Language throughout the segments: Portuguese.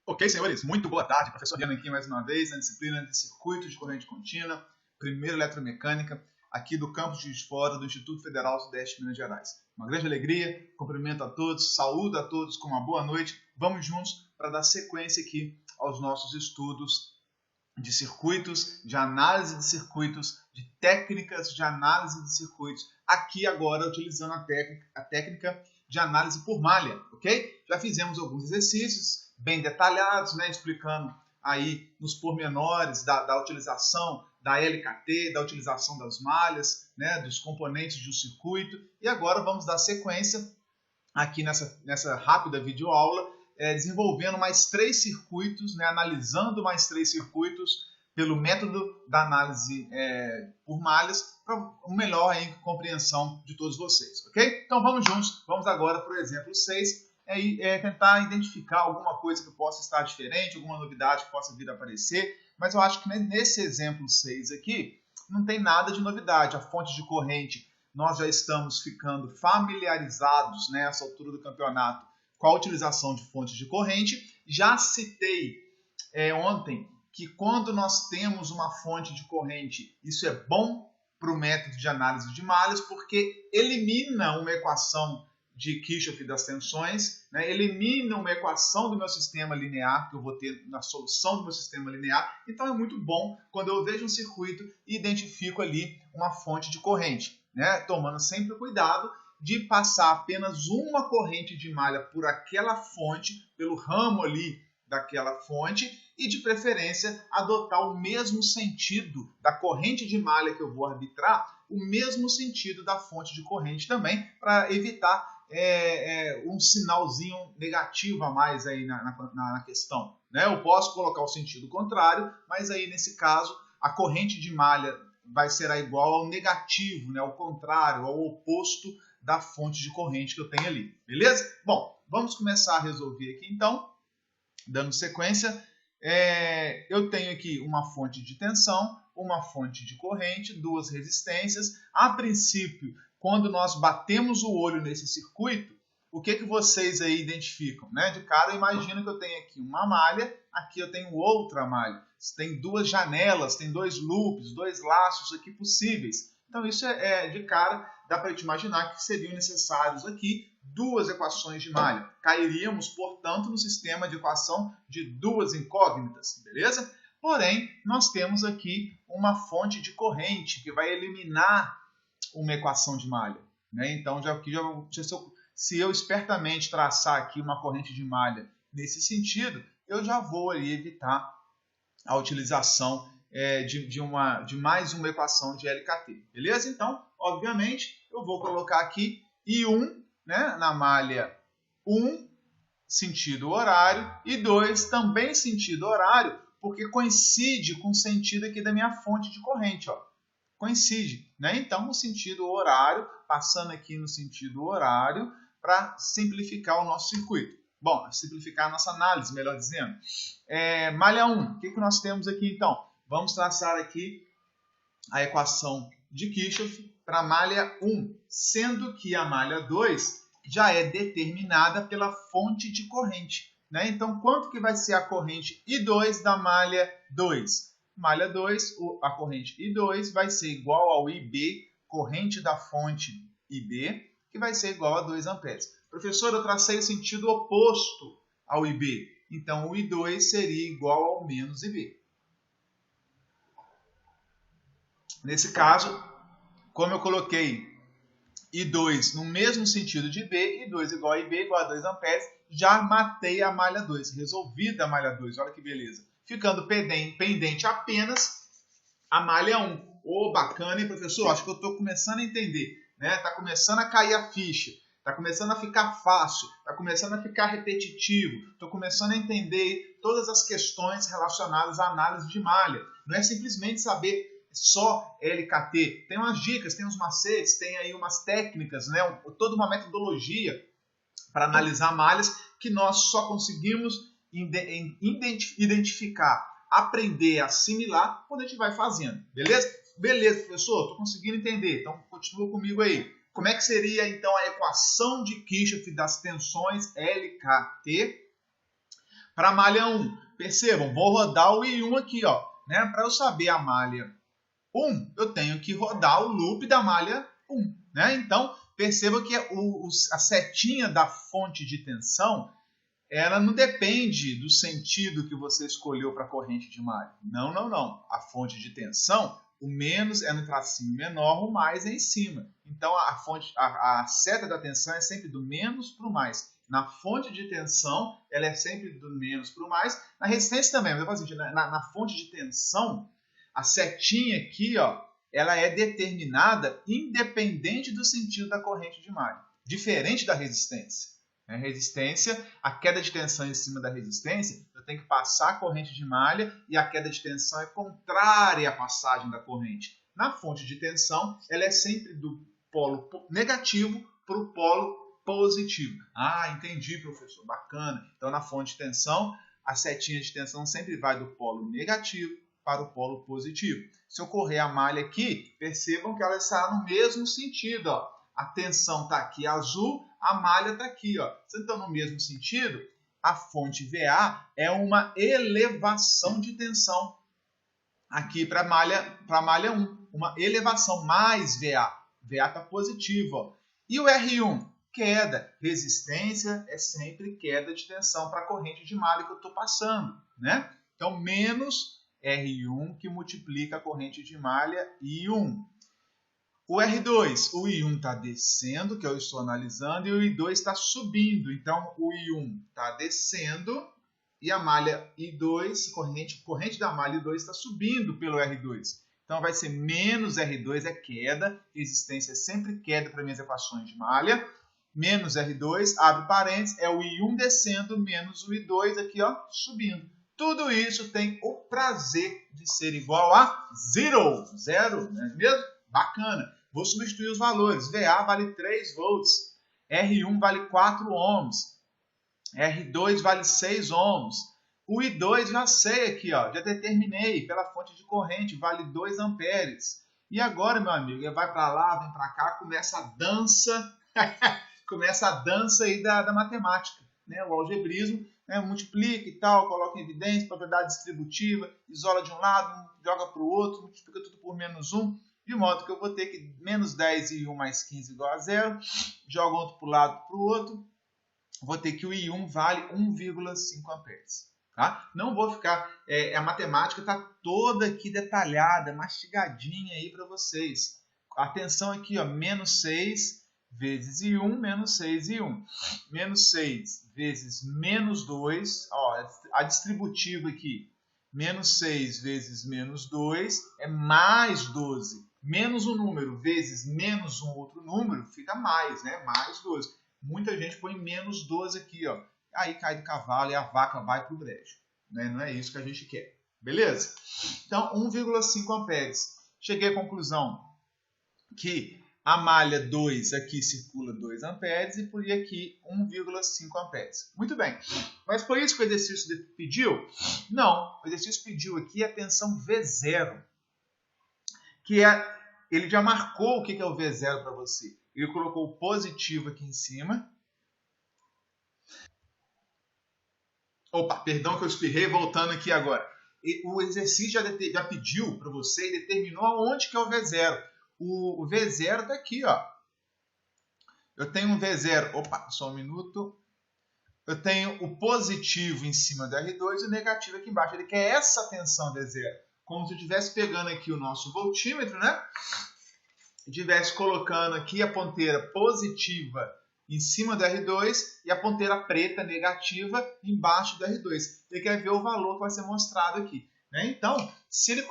Ok, senhores, muito boa tarde. Professor Riano aqui mais uma vez na disciplina de circuitos de corrente contínua, primeira eletromecânica, aqui do campus de Juiz de Fora do Instituto Federal Sudeste de Minas Gerais. Uma grande alegria, cumprimento a todos, saúdo a todos com uma boa noite. Vamos juntos para dar sequência aqui aos nossos estudos de circuitos, de análise de circuitos, de técnicas de análise de circuitos, aqui agora utilizando a técnica de análise por malha, ok? Já fizemos alguns exercícios bem detalhados, né, explicando aí nos pormenores da utilização da LKT, da utilização das malhas, né, dos componentes de um circuito, e agora vamos dar sequência aqui nessa rápida videoaula, desenvolvendo mais 3 circuitos, né, analisando mais 3 circuitos pelo método da análise por malhas, para uma melhor compreensão de todos vocês, ok? Então vamos juntos, vamos agora para o exemplo 6, tentar identificar alguma coisa que possa estar diferente, alguma novidade que possa vir a aparecer, mas eu acho que nesse exemplo 6 aqui, não tem nada de novidade. A fonte de corrente, nós já estamos ficando familiarizados nessa altura do campeonato com a utilização de fontes de corrente. Já citei ontem que quando nós temos uma fonte de corrente, isso é bom para o método de análise de malhas, porque elimina uma equação de Kirchhoff das tensões, né? Elimina uma equação do meu sistema linear, que eu vou ter na solução do meu sistema linear. Então é muito bom quando eu vejo um circuito e identifico ali uma fonte de corrente, né? Tomando sempre cuidado de passar apenas uma corrente de malha por aquela fonte, pelo ramo ali daquela fonte, e de preferência adotar o mesmo sentido da corrente de malha que eu vou arbitrar, o mesmo sentido da fonte de corrente também, para evitar um sinalzinho negativo a mais aí na questão, né? Eu posso colocar o sentido contrário, mas aí nesse caso a corrente de malha vai ser igual ao negativo, né? Ao contrário, ao oposto da fonte de corrente que eu tenho ali, beleza? Bom, vamos começar a resolver aqui então, dando sequência. Eu tenho aqui uma fonte de tensão, uma fonte de corrente, 2 resistências. A princípio, quando nós batemos o olho nesse circuito, o que vocês aí identificam, né? De cara, eu imagino que eu tenho aqui uma malha, aqui eu tenho outra malha. Tem 2 janelas, tem 2 loops, 2 laços aqui possíveis. Então isso de cara, dá para a gente imaginar que seriam necessários aqui 2 equações de malha. Cairíamos, portanto, no sistema de equação de 2 incógnitas, beleza? Porém, nós temos aqui uma fonte de corrente que vai eliminar uma equação de malha, né? Então, se eu espertamente traçar aqui uma corrente de malha nesse sentido, eu já vou ali evitar a utilização de mais uma equação de LKT, beleza? Então, obviamente, eu vou colocar aqui I1, né, na malha 1, sentido horário, e 2, também sentido horário, porque coincide com o sentido aqui da minha fonte de corrente, ó. Coincide, né? Então, o sentido horário, passando aqui no sentido horário, para simplificar o nosso circuito. Bom, simplificar a nossa análise, melhor dizendo. Malha 1, o que nós temos aqui então? Vamos traçar aqui a equação de Kirchhoff para a malha 1, sendo que a malha 2 já é determinada pela fonte de corrente, né? Então, quanto que vai ser a corrente I2 da malha 2? Malha 2, a corrente I2 vai ser igual ao IB, corrente da fonte IB, que vai ser igual a 2 amperes. Professor, eu tracei o sentido oposto ao IB. Então, o I2 seria igual ao menos IB. Nesse caso, como eu coloquei I2 no mesmo sentido de IB, I2 igual a IB, igual a 2 amperes, já matei a malha 2, resolvida a malha 2, olha que beleza. Ficando pendente apenas a malha 1. Ô, bacana, hein, professor? Acho que eu estou começando a entender, né? Está começando a cair a ficha, está começando a ficar fácil, está começando a ficar repetitivo, estou começando a entender todas as questões relacionadas à análise de malha. Não é simplesmente saber só LKT. Tem umas dicas, tem uns macetes, tem aí umas técnicas, né? Toda uma metodologia para analisar malhas que nós só conseguimos identificar, aprender, assimilar quando a gente vai fazendo, beleza? Beleza, professor, estou conseguindo entender, então continua comigo aí. Como é que seria então a equação de Kirchhoff das tensões LKT Para a malha 1, percebam, vou rodar o I1 aqui, ó, né? Para eu saber a malha 1, eu tenho que rodar o loop da malha 1, né? Então, perceba que a setinha da fonte de tensão, ela não depende do sentido que você escolheu para a corrente de malha. Não, não, não. A fonte de tensão, o menos é no tracinho menor, o mais é em cima. Então, a seta da tensão é sempre do menos para o mais. Na fonte de tensão, ela é sempre do menos para o mais. Na resistência também, mas na fonte de tensão, a setinha aqui, ó, ela é determinada independente do sentido da corrente de malha. Diferente da resistência. A resistência, a queda de tensão em cima da resistência, eu tenho que passar a corrente de malha e a queda de tensão é contrária à passagem da corrente. Na fonte de tensão, ela é sempre do polo negativo para o polo positivo. Ah, entendi, professor, bacana. Então, na fonte de tensão, a setinha de tensão sempre vai do polo negativo para o polo positivo. Se eu correr a malha aqui, percebam que ela está no mesmo sentido, ó. A tensão está aqui azul, a malha está aqui, ó. Então, no mesmo sentido, a fonte VA é uma elevação de tensão aqui para a malha 1. Uma elevação mais VA. VA está positivo, ó. E o R1? Queda. Resistência é sempre queda de tensão para a corrente de malha que eu estou passando, né? Então, menos R1 que multiplica a corrente de malha I1. O R2, o I1 está descendo, que eu estou analisando, e o I2 está subindo. Então, o I1 está descendo e a malha I2, corrente da malha I2 está subindo pelo R2. Então, vai ser menos R2 é queda, resistência é sempre queda para minhas equações de malha. Menos R2, abre parênteses, é o I1 descendo, menos o I2 aqui, ó, subindo. Tudo isso tem o prazer de ser igual a zero, não é mesmo? Bacana. Vou substituir os valores. VA vale 3 volts. R1 vale 4 ohms. R2 vale 6 ohms. O I2 já sei aqui, ó, já determinei pela fonte de corrente, vale 2 amperes. E agora, meu amigo, ele vai para lá, vem para cá, começa a dança, começa a dança aí da matemática, né? O algebrismo, né? Multiplica e tal, coloca em evidência, propriedade distributiva, isola de um lado, joga para o outro, multiplica tudo por menos 1. De modo que eu vou ter que menos 10 e 1 mais 15 igual a 0. Jogo outro para o lado para o outro. Vou ter que o I1 vale 1,5 amperes. Tá? Não vou ficar... a matemática está toda aqui detalhada, mastigadinha aí para vocês. Atenção aqui, ó, menos 6 vezes I1, menos 6 I1. Menos 6 vezes menos 2. Ó, a distributiva aqui. Menos 6 vezes menos 2 é mais 12. Menos um número vezes menos um outro número fica mais, né? Mais 12. Muita gente põe menos 12 aqui, ó. Aí cai do cavalo e a vaca vai para o brejo. Né? Não é isso que a gente quer. Beleza? Então, 1,5 amperes. Cheguei à conclusão que a malha 2 aqui circula 2 amperes e por aqui 1,5 amperes. Muito bem. Mas foi isso que o exercício pediu? Não. O exercício pediu aqui a tensão V0. Ele já marcou o que é o V0 para você. Ele colocou o positivo aqui em cima. Opa, perdão que eu espirrei, voltando aqui agora. O exercício já pediu para você e determinou aonde que é o V0. O V0 está aqui, ó. Eu tenho um V0, opa, só um minuto. Eu tenho o positivo em cima do R2 e o negativo aqui embaixo. Ele quer essa tensão V0. Como se eu estivesse pegando aqui o nosso voltímetro, né? E estivesse colocando aqui a ponteira positiva em cima do R2 e a ponteira preta negativa embaixo do R2. Ele quer ver o valor que vai ser mostrado aqui. Né? Então, se ele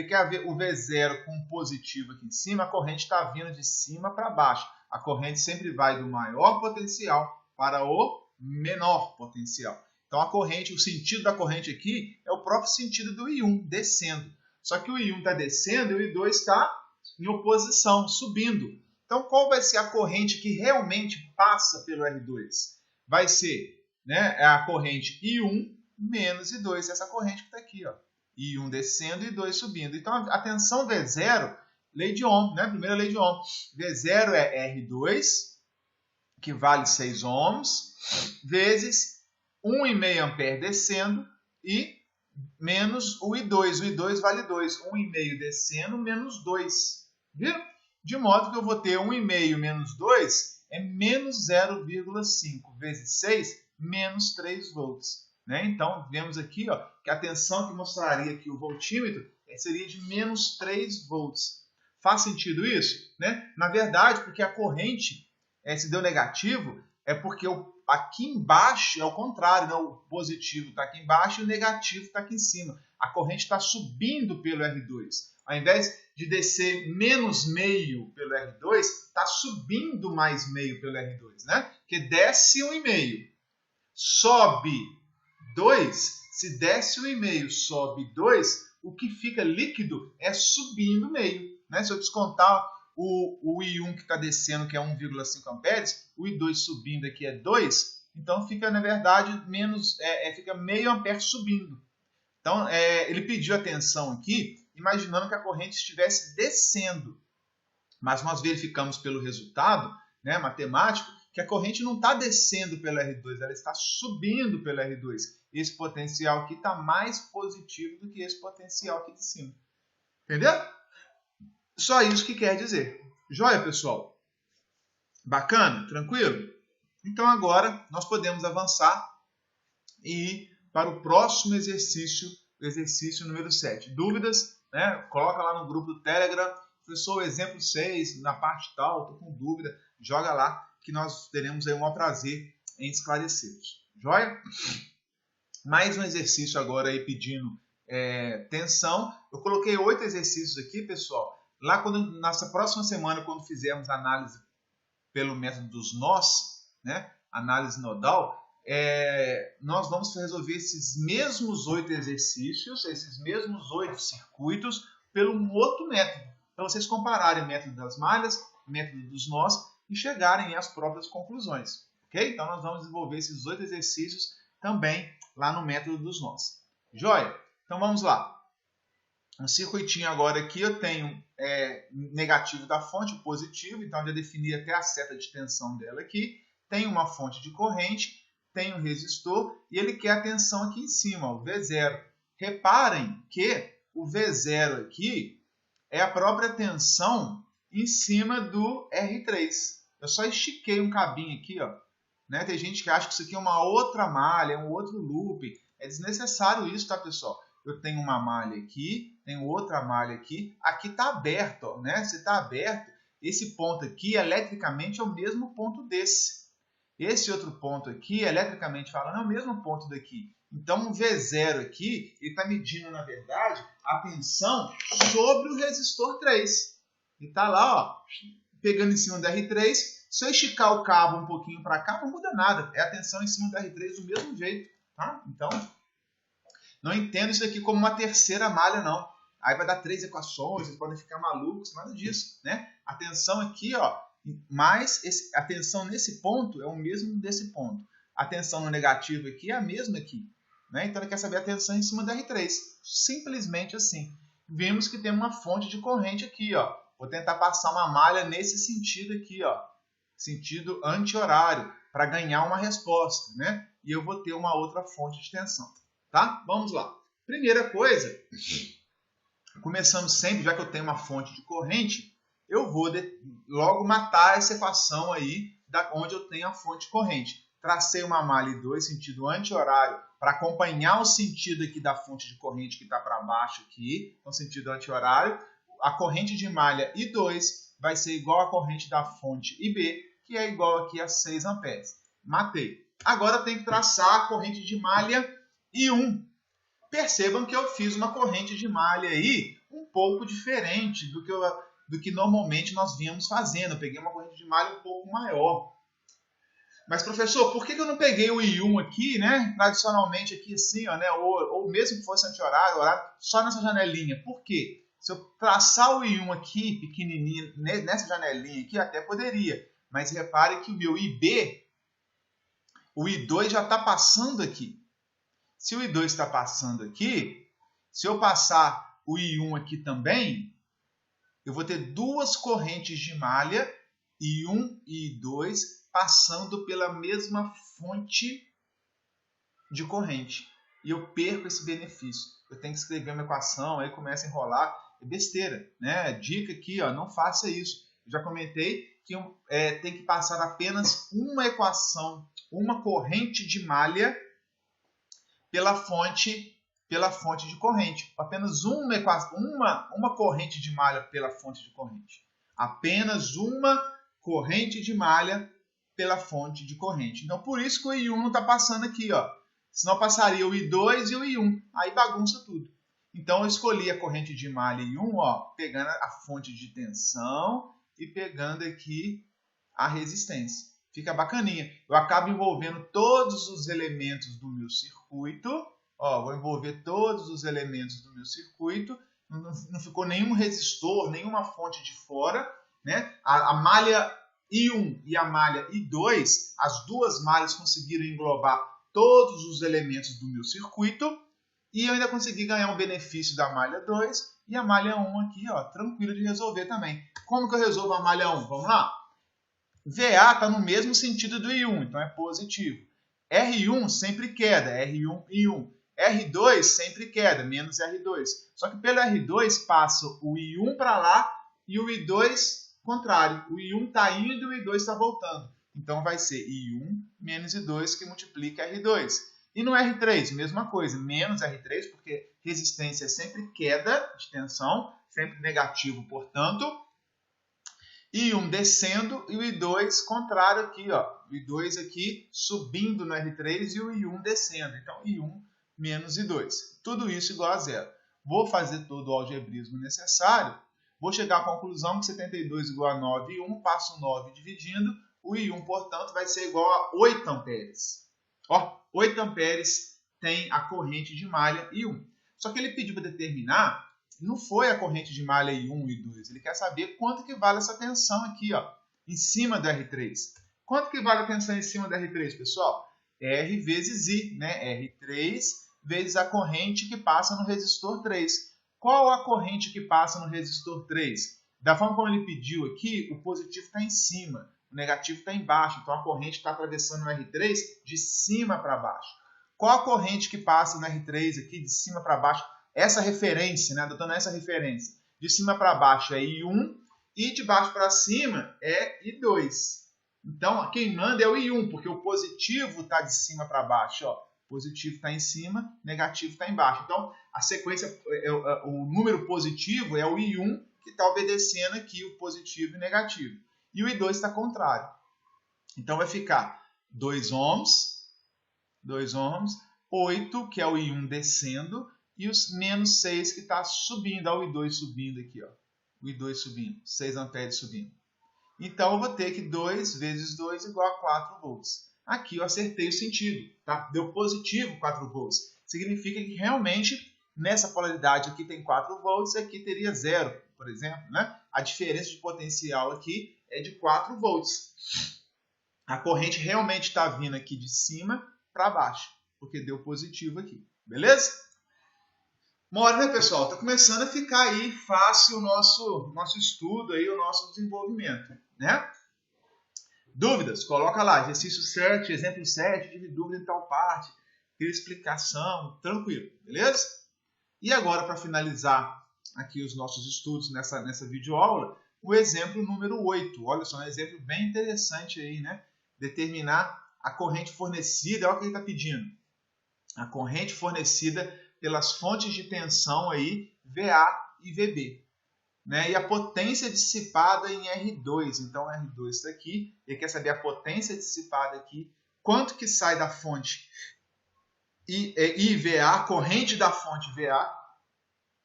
quer ver o V0 com positivo aqui em cima, a corrente está vindo de cima para baixo. A corrente sempre vai do maior potencial para o menor potencial. Então, o sentido da corrente aqui é o próprio sentido do I1, descendo. Só que o I1 está descendo e o I2 está em oposição, subindo. Então, qual vai ser a corrente que realmente passa pelo R2? Vai ser, né, a corrente I1 menos I2, essa corrente que está aqui, ó. I1 descendo e I2 subindo. Então, a tensão V0, lei de Ohm, né? Primeira lei de Ohm. V0 é R2, que vale 6 ohms, vezes 1,5 ampere descendo e menos o I2. O I2 vale 2. 1,5 descendo menos 2. Viu? De modo que eu vou ter 1,5 menos 2 é menos 0,5 vezes 6, menos 3 volts. Né? Então, vemos aqui ó, que a tensão que mostraria aqui o voltímetro seria de menos 3 volts. Faz sentido isso? Né? Na verdade, porque a corrente, se deu negativo, é porque aqui embaixo é o contrário, né? O positivo está aqui embaixo e o negativo está aqui em cima. A corrente está subindo pelo R2. Ao invés de descer menos meio pelo R2, está subindo mais meio pelo R2. Né? Porque desce 1,5, sobe 2. Se desce 1,5, sobe 2, o que fica líquido é subindo meio. Né? Se eu descontar o I1 que está descendo, que é 1,5 amperes, o I2 subindo aqui é 2, então fica, na verdade, fica meio ampere subindo. Então, ele pediu atenção aqui, imaginando que a corrente estivesse descendo. Mas nós verificamos pelo resultado, né, matemático, que a corrente não está descendo pelo R2, ela está subindo pelo R2. Esse potencial aqui está mais positivo do que esse potencial aqui de cima. Entendeu? Só isso que quer dizer. Joia, pessoal? Bacana? Tranquilo? Então agora nós podemos avançar e ir para o próximo exercício, o exercício número 7. Dúvidas? Né? Coloca lá no grupo do Telegram. Professor, exemplo 6, na parte tal, estou com dúvida. Joga lá que nós teremos aí o maior prazer em esclarecê-los. Joia? Mais um exercício agora aí pedindo tensão. Eu coloquei 8 exercícios aqui, pessoal. Lá, nessa próxima semana, quando fizermos análise pelo método dos nós, né, análise nodal, nós vamos resolver esses mesmos 8 exercícios, esses mesmos 8 circuitos, pelo um outro método, para vocês compararem o método das malhas, o método dos nós e chegarem às próprias conclusões. Ok? Então, nós vamos desenvolver esses 8 exercícios também lá no método dos nós. Joia? Então, vamos lá. Um circuitinho agora aqui, eu tenho negativo da fonte, positivo, então eu já defini até a seta de tensão dela aqui. Tem uma fonte de corrente, tem um resistor e ele quer a tensão aqui em cima, o V0. Reparem que o V0 aqui é a própria tensão em cima do R3. Eu só estiquei um cabinho aqui, ó. Né? Tem gente que acha que isso aqui é uma outra malha, é um outro loop. É desnecessário isso, tá, pessoal? Eu tenho uma malha aqui, tenho outra malha aqui. Aqui está aberto, ó, né? Se está aberto, esse ponto aqui, eletricamente, é o mesmo ponto desse. Esse outro ponto aqui, eletricamente falando, é o mesmo ponto daqui. Então, o V0 aqui, ele está medindo, na verdade, a tensão sobre o resistor 3. E está lá, ó, pegando em cima do R3. Se eu esticar o cabo um pouquinho para cá, não muda nada. É a tensão em cima do R3 do mesmo jeito. Tá? Então, não entendo isso aqui como uma terceira malha, não. Aí vai dar 3 equações, vocês podem ficar malucos, nada disso. Né? A tensão aqui, ó, mais a tensão nesse ponto é o mesmo desse ponto. A tensão no negativo aqui é a mesma aqui. Né? Então, ele quer saber a tensão em cima do R3. Simplesmente assim. Vimos que tem uma fonte de corrente aqui, ó. Vou tentar passar uma malha nesse sentido aqui, ó. Sentido anti-horário, para ganhar uma resposta, né? E eu vou ter uma outra fonte de tensão. Tá? Vamos lá. Primeira coisa, começando sempre, já que eu tenho uma fonte de corrente, eu vou logo matar essa equação aí, onde eu tenho a fonte de corrente. Tracei uma malha I2, sentido anti-horário, para acompanhar o sentido aqui da fonte de corrente que está para baixo aqui, então sentido anti-horário. A corrente de malha I2 vai ser igual à corrente da fonte IB, que é igual aqui a 6 amperes. Matei. Agora eu tenho que traçar a corrente de malha I1. Percebam que eu fiz uma corrente de malha aí um pouco diferente do que normalmente nós vínhamos fazendo. Eu peguei uma corrente de malha um pouco maior. Mas, professor, por que eu não peguei o I1 aqui, né? Tradicionalmente aqui assim, ó, né? Ou mesmo que fosse anti-horário, horário, só nessa janelinha. Por quê? Se eu traçar o I1 aqui, pequenininho, nessa janelinha aqui, até poderia. Mas repare que o meu IB, o I2 já está passando aqui. Se o I2 está passando aqui, se eu passar o I1 aqui também, eu vou ter duas correntes de malha, I1 e I2, passando pela mesma fonte de corrente. E eu perco esse benefício. Eu tenho que escrever uma equação, aí começa a enrolar. É besteira, né? Dica aqui, ó, não faça isso. Eu já comentei que tem que passar apenas uma equação, uma corrente de malha pela fonte de corrente. Apenas uma corrente de malha pela fonte de corrente. Apenas uma corrente de malha pela fonte de corrente. Então, por isso que o I1 não está passando aqui, ó. Senão passaria o I2 e o I1. Aí bagunça tudo. Então, eu escolhi a corrente de malha I1, ó, pegando a fonte de tensão e pegando aqui a resistência. Fica bacaninha. Eu acabo envolvendo todos os elementos do meu circuito. Ó, vou envolver todos os elementos do meu circuito. Não ficou nenhum resistor, nenhuma fonte de fora, né? A malha I1 e a malha I2, as duas malhas conseguiram englobar todos os elementos do meu circuito. E eu ainda consegui ganhar um benefício da malha 2 e a malha 1 aqui, ó, tranquilo de resolver também. Como que eu resolvo a malha 1? Vamos lá? VA está no mesmo sentido do I1, então é positivo. R1 sempre queda, R1, I1. R2 sempre queda, menos R2. Só que pelo R2 passa o I1 para lá e o I2 contrário. O I1 está indo e o I2 está voltando. Então vai ser I1 menos I2 que multiplica R2. E no R3, mesma coisa, menos R3, porque resistência é sempre queda de tensão, sempre negativo, portanto. I1 descendo e o I2 contrário aqui, ó. O I2 aqui subindo no R3 e o I1 descendo. Então, I1 menos I2. Tudo isso igual a zero. Vou fazer todo o algebrismo necessário. Vou chegar à conclusão que 72 igual a 9 e 1, passo 9 dividindo. O I1, portanto, vai ser igual a 8 amperes. Ó, 8 amperes tem a corrente de malha I1. Só que ele pediu para determinar, não foi a corrente de malha I1 e I2. Ele quer saber quanto que vale essa tensão aqui, ó, em cima do R3. Quanto que vale a tensão em cima do R3, pessoal? R vezes I, né? R3 vezes a corrente que passa no resistor 3. Qual a corrente que passa no resistor 3? Da forma como ele pediu aqui, o positivo está em cima. O negativo está embaixo, então a corrente está atravessando o R3 de cima para baixo. Qual a corrente que passa no R3 aqui de cima para baixo? Essa referência, né? Adotando essa referência. De cima para baixo é I1 e de baixo para cima é I2. Então, quem manda é o I1, porque o positivo está de cima para baixo. Ó. O positivo está em cima, o negativo está embaixo. Então, a sequência, o número positivo é o I1, que está obedecendo aqui o positivo e negativo. E o I2 está contrário. Então vai ficar 2 ohms, 8, que é o I1 descendo, e os menos 6 que está subindo. Olha o I2 subindo aqui, ó. O I2 subindo, 6 amperes subindo. Então eu vou ter que 2 vezes 2 igual a 4 volts. Aqui eu acertei o sentido, tá? Deu positivo 4 volts. Significa que realmente nessa polaridade aqui tem 4 volts, aqui teria 0, por exemplo, né? A diferença de potencial aqui é de 4 volts. A corrente realmente está vindo aqui de cima para baixo, porque deu positivo aqui. Beleza? Mora, né, pessoal? Está começando a ficar aí fácil o nosso estudo, aí, o nosso desenvolvimento, né? Dúvidas? Coloca lá, exercício 7, exemplo 7, tive dúvida em tal parte, ter explicação, tranquilo, beleza? E agora, para finalizar aqui os nossos estudos nessa videoaula, o exemplo número 8. Olha só, um exemplo bem interessante aí, né? Determinar a corrente fornecida, olha o que ele está pedindo. A corrente fornecida pelas fontes de tensão aí, VA e VB. Né? E a potência dissipada em R2. Então, R2 está aqui. Ele quer saber a potência dissipada aqui. Quanto que sai da fonte IVA, a corrente da fonte VA,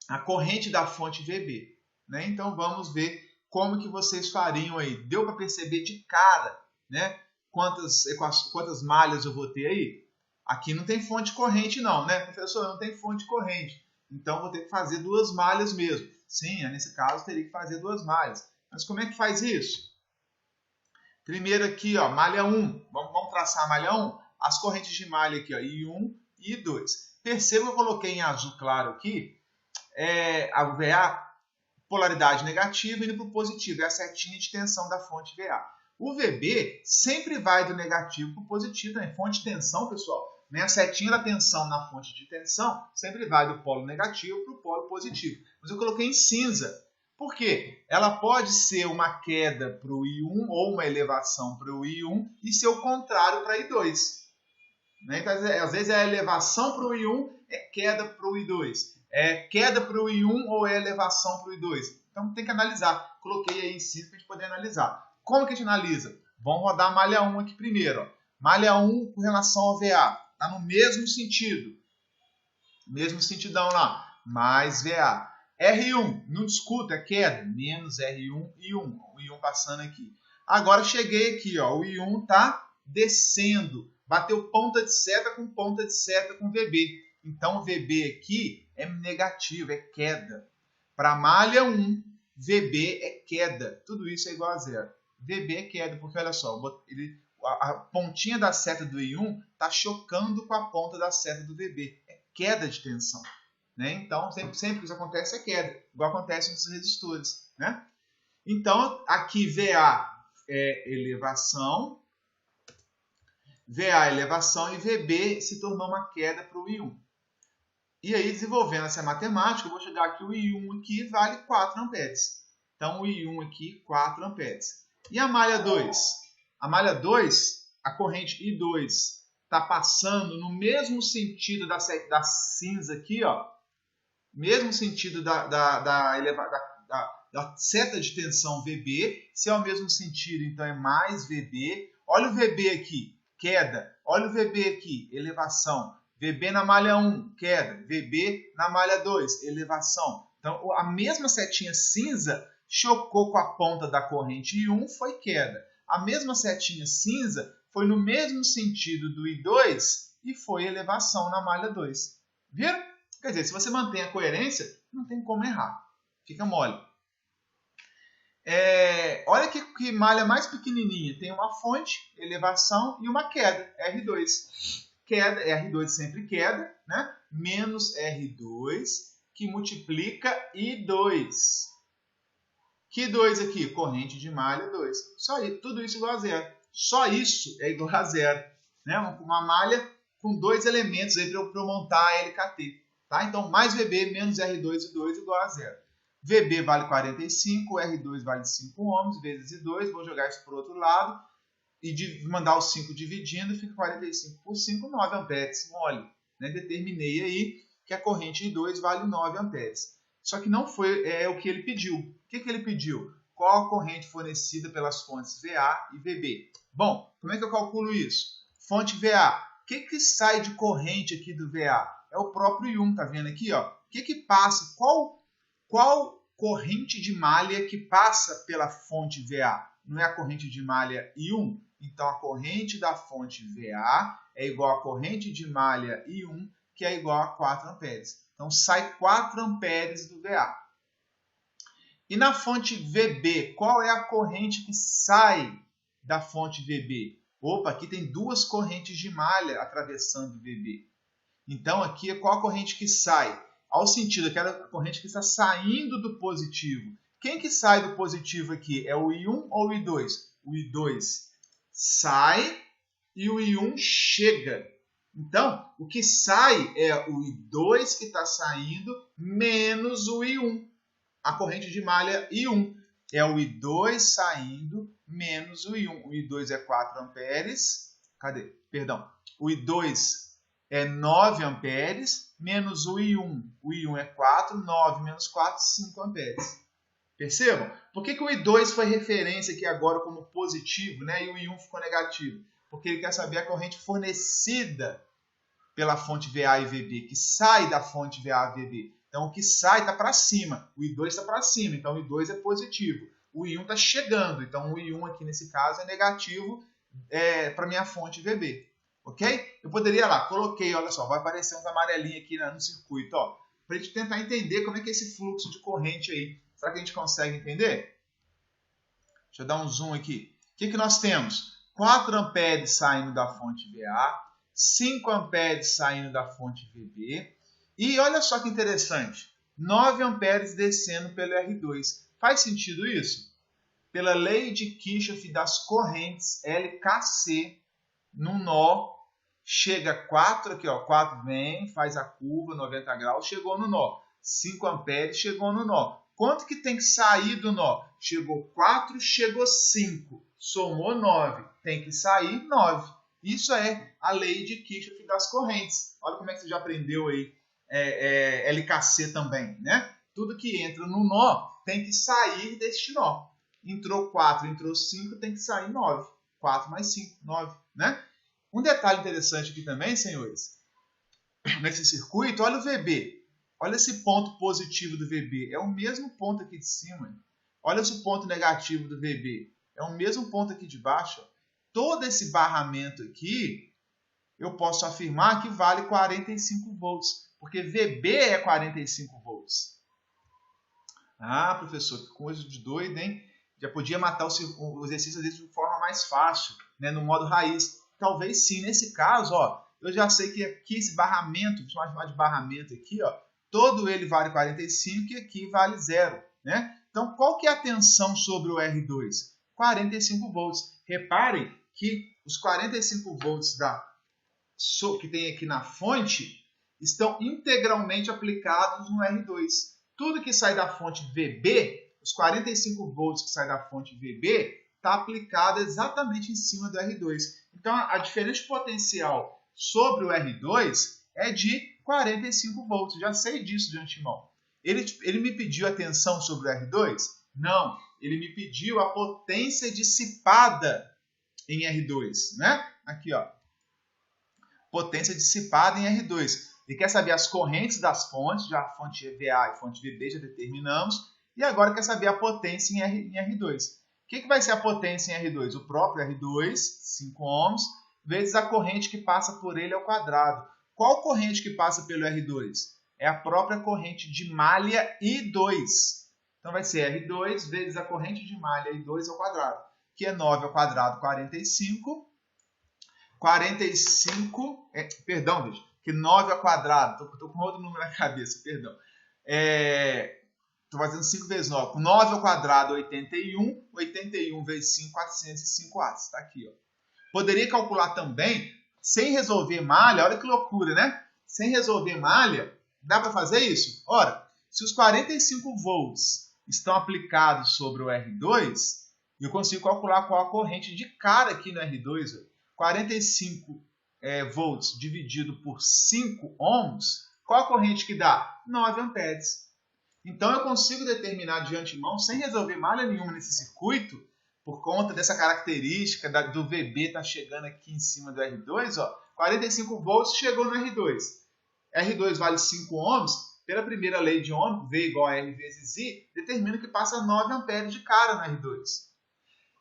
a corrente da fonte VB. Né? Então, vamos ver como que vocês fariam aí. Deu para perceber de cara, né? Quantas malhas eu vou ter aí? Aqui não tem fonte corrente não, né? Professor, não tem fonte corrente. Então, vou ter que fazer 2 malhas mesmo. Sim, nesse caso, teria que fazer 2 malhas. Mas como é que faz isso? Primeiro aqui, ó, malha 1. Vamos traçar a malha 1? As correntes de malha aqui, ó, I1 e I2. Perceba que eu coloquei em azul claro aqui, a VA, polaridade negativa indo para o positivo. É a setinha de tensão da fonte VA. O VB sempre vai do negativo para o positivo. Né? Fonte de tensão, pessoal, né? A setinha da tensão na fonte de tensão sempre vai do polo negativo para o polo positivo. Mas eu coloquei em cinza. Por quê? Ela pode ser uma queda para o I1 ou uma elevação para o I1 e ser o contrário para I2. Né? Então, às vezes é a elevação para o I1, é queda para o I2. É queda para o I1 ou é elevação para o I2. Então tem que analisar. Coloquei aí em cinza para a gente poder analisar. Como que a gente analisa? Vamos rodar a malha 1 aqui primeiro. Ó. Malha 1 com relação ao VA. Está no mesmo sentido. Mesmo sentidão lá. Mais VA. R1, não discuto, é queda. Menos R1 e 1. O I1 passando aqui. Agora cheguei aqui, ó. O I1 está descendo. Bateu ponta de seta com VB. Então o VB aqui é negativo, é queda. Para malha 1, VB é queda. Tudo isso é igual a zero. VB é queda, porque olha só, a pontinha da seta do I1 está chocando com a ponta da seta do VB. É queda de tensão. Né? Então, sempre que isso acontece é queda, igual acontece nos resistores. Né? Então, aqui VA é elevação, e VB se tornou uma queda para o I1. E aí, desenvolvendo essa matemática, eu vou chegar aqui, o I1 aqui vale 4 amperes. Então, o I1 aqui, 4 amperes. E a malha 2? A malha 2, a corrente I2 está passando no mesmo sentido da cinza aqui, ó. Mesmo sentido da seta de tensão VB. Se é o mesmo sentido, então é mais VB. Olha o VB aqui, queda. Olha o VB aqui, elevação. VB na malha 1, queda. VB na malha 2, elevação. Então, a mesma setinha cinza chocou com a ponta da corrente I1, foi queda. A mesma setinha cinza foi no mesmo sentido do I2 e foi elevação na malha 2. Viram? Quer dizer, se você mantém a coerência, não tem como errar. Fica mole. Olha que malha mais pequenininha. Tem uma fonte, elevação e uma queda, R2. Queda, R2 sempre queda, né? Menos R2, que multiplica I2. Que 2 aqui? Corrente de malha 2. Só isso, tudo isso igual a zero. Só isso é igual a zero. Né? Uma malha com 2 elementos para eu montar a LKT. Tá? Então, mais VB menos R2 e 2 igual a zero. VB vale 45, R2 vale 5 ohms, vezes I2. Vou jogar isso para o outro lado. E mandar o 5 dividindo, fica 45 por 5, 9 amperes. Mole. Né? Determinei aí que a corrente I2 vale 9 amperes. Só que não foi o que ele pediu. O que ele pediu? Qual a corrente fornecida pelas fontes VA e VB? Bom, como é que eu calculo isso? Fonte VA. O que sai de corrente aqui do VA? É o próprio I1, tá vendo aqui? Ó? O que passa? Qual corrente de malha que passa pela fonte VA? Não é a corrente de malha I1? Então, a corrente da fonte VA é igual à corrente de malha I1, que é igual a 4 amperes. Então, sai 4 amperes do VA. E na fonte VB, qual é a corrente que sai da fonte VB? Opa, aqui tem 2 correntes de malha atravessando o VB. Então, aqui, qual a corrente que sai? Ao sentido, aquela corrente que está saindo do positivo. Quem que sai do positivo aqui? É o I1 ou o I2? O I2 sai e o I1 chega. Então, o que sai é o I2 que está saindo menos o I1. A corrente de malha I1 é o I2 saindo menos o I1. O I2 é 4 amperes. Cadê? Perdão. O I2 é 9 amperes menos o I1. O I1 é 4, 9 menos 4, 5 amperes. Percebam? Por que o I2 foi referência aqui agora como positivo, né? E o I1 ficou negativo? Porque ele quer saber a corrente fornecida pela fonte VA e VB, que sai da fonte VA e VB. Então, o que sai está para cima, o I2 está para cima, então o I2 é positivo. O I1 está chegando, então o I1 aqui nesse caso é negativo para minha fonte VB. Ok? Eu poderia lá, coloquei, olha só, vai aparecer uns amarelinhos aqui no circuito, para a gente tentar entender como é que é esse fluxo de corrente aí. Será que a gente consegue entender? Deixa eu dar um zoom aqui. O que nós temos? 4 amperes saindo da fonte VA, 5 amperes saindo da fonte VB, e olha só que interessante, 9 amperes descendo pelo R2. Faz sentido isso? Pela lei de Kirchhoff das correntes LKC, no nó, chega 4 aqui, ó, 4 vem, faz a curva, 90 graus, chegou no nó. 5 amperes, chegou no nó. Quanto que tem que sair do nó? Chegou 4, chegou 5, somou 9, tem que sair 9. Isso é a lei de Kirchhoff das correntes. Olha como é que você já aprendeu aí LKC também, né? Tudo que entra no nó tem que sair deste nó. Entrou 4, entrou 5, tem que sair 9. 4 mais 5, 9, né? Um detalhe interessante aqui também, senhores, nesse circuito, olha o VB. Olha esse ponto positivo do VB. É o mesmo ponto aqui de cima. Olha esse ponto negativo do VB. É o mesmo ponto aqui de baixo. Todo esse barramento aqui, eu posso afirmar que vale 45 volts. Porque VB é 45 volts. Ah, professor, que coisa de doido, hein? Já podia matar o exercício de forma mais fácil, né? No modo raiz. Talvez sim. Nesse caso, ó, eu já sei que aqui esse barramento, vou chamar de barramento aqui, ó, todo ele vale 45 e aqui vale 0, né? Então, qual que é a tensão sobre o R2? 45 volts. Reparem que os 45 volts que tem aqui na fonte estão integralmente aplicados no R2. Tudo que sai da fonte VB, os 45 volts que sai da fonte VB, está aplicado exatamente em cima do R2. Então, a diferença de potencial sobre o R2 é de 45 volts. Já sei disso de antemão. Ele me pediu a tensão sobre o R2? Não. Ele me pediu a potência dissipada em R2, né? Aqui, ó. Potência dissipada em R2. Ele quer saber as correntes das fontes, já a fonte VA e a fonte VB já determinamos, e agora quer saber a potência em R2. O que vai ser a potência em R2? O próprio R2, 5 ohms, vezes a corrente que passa por ele ao quadrado. Qual corrente que passa pelo R2? É a própria corrente de malha I2. Então vai ser R2 vezes a corrente de malha I2 ao quadrado, que é 9 ao quadrado, 45. 45, perdão, gente, que 9 ao quadrado, estou com outro número na cabeça, perdão. Estou fazendo 5 vezes 9. 9 ao quadrado, 81. 81 vezes 5, 405 watts. Está aqui, ó. Poderia calcular também, sem resolver malha, olha que loucura, né? Sem resolver malha, dá para fazer isso? Ora, se os 45 volts estão aplicados sobre o R2, eu consigo calcular qual a corrente de cara aqui no R2. 45 volts dividido por 5 ohms, qual a corrente que dá? 9 amperes. Então, eu consigo determinar de antemão, sem resolver malha nenhuma nesse circuito, por conta dessa característica do VB estar chegando aqui em cima do R2, ó, 45 volts chegou no R2. R2 vale 5 ohms, pela primeira lei de Ohm, V igual a R vezes I, determina que passa 9 amperes de cara no R2.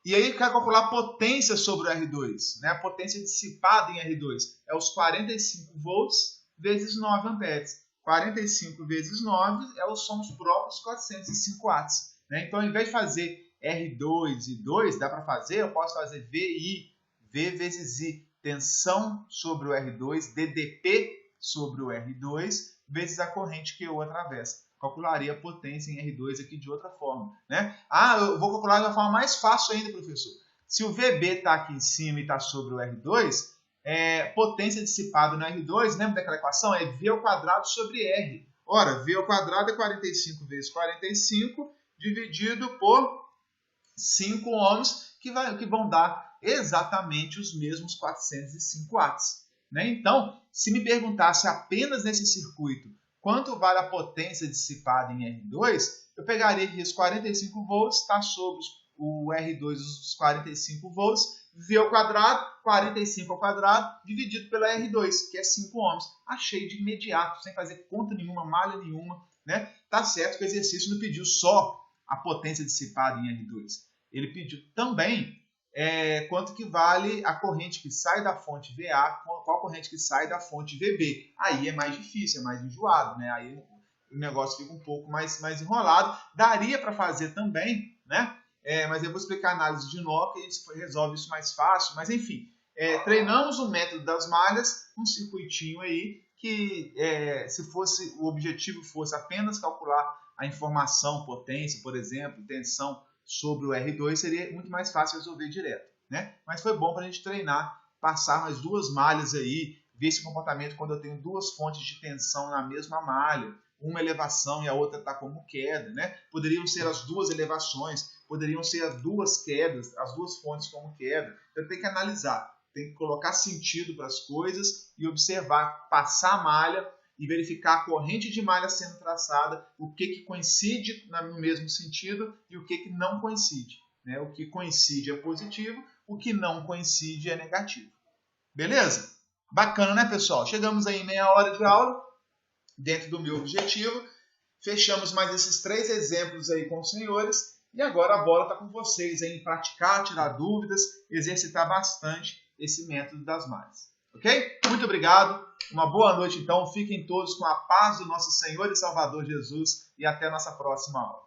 E aí eu quero calcular a potência sobre o R2, né? A potência dissipada em R2 é os 45 volts vezes 9 amperes. 45 vezes 9 são os próprios 405 watts. Né? Então, ao invés de fazer R2 e 2, dá para fazer, eu posso fazer VI, V vezes I, tensão sobre o R2, DDP sobre o R2, vezes a corrente que eu atravesso. Calcularia a potência em R2 aqui de outra forma. Né? Ah, eu vou calcular de uma forma mais fácil ainda, professor. Se o VB está aqui em cima e está sobre o R2, potência dissipada no R2, lembra daquela equação? É V ao quadrado sobre R. Ora, V ao quadrado é 45 vezes 45 dividido por 5 ohms, que vão dar exatamente os mesmos 405 watts. Né? Então, se me perguntasse apenas nesse circuito quanto vale a potência dissipada em R2, eu pegaria aqui os 45 volts, está sobre o R2 os 45 volts, V ao quadrado, 45 ao quadrado, dividido pela R2, que é 5 ohms. Achei de imediato, sem fazer conta nenhuma, malha nenhuma. Né? Tá certo que o exercício não pediu só a potência dissipada em R2. Ele pediu também quanto que vale a corrente que sai da fonte VA, qual a corrente que sai da fonte VB. Aí é mais difícil, é mais enjoado, né? Aí o negócio fica um pouco mais enrolado. Daria para fazer também, né? Mas eu vou explicar a análise de nó, que a gente resolve isso mais fácil. Mas enfim, treinamos o método das malhas, um circuitinho aí, que se o objetivo fosse apenas calcular a informação, potência, por exemplo, tensão sobre o R2, seria muito mais fácil resolver direto. Né? Mas foi bom para a gente treinar passar mais 2 malhas aí, ver esse comportamento quando eu tenho 2 fontes de tensão na mesma malha, uma elevação e a outra está como queda, né? Poderiam ser as 2 elevações, poderiam ser as 2 quedas, as 2 fontes como queda. Então tem que analisar, tem que colocar sentido para as coisas e observar, passar a malha e verificar a corrente de malha sendo traçada, o que coincide no mesmo sentido e o que não coincide, né? O que coincide é positivo, o que não coincide é negativo. Beleza? Bacana, né, pessoal? Chegamos aí em meia hora de aula, dentro do meu objetivo. Fechamos mais esses 3 exemplos aí com os senhores. E agora a bola está com vocês aí em praticar, tirar dúvidas, exercitar bastante esse método das malhas. Ok? Muito obrigado. Uma boa noite, então. Fiquem todos com a paz do nosso Senhor e Salvador Jesus. E até a nossa próxima aula.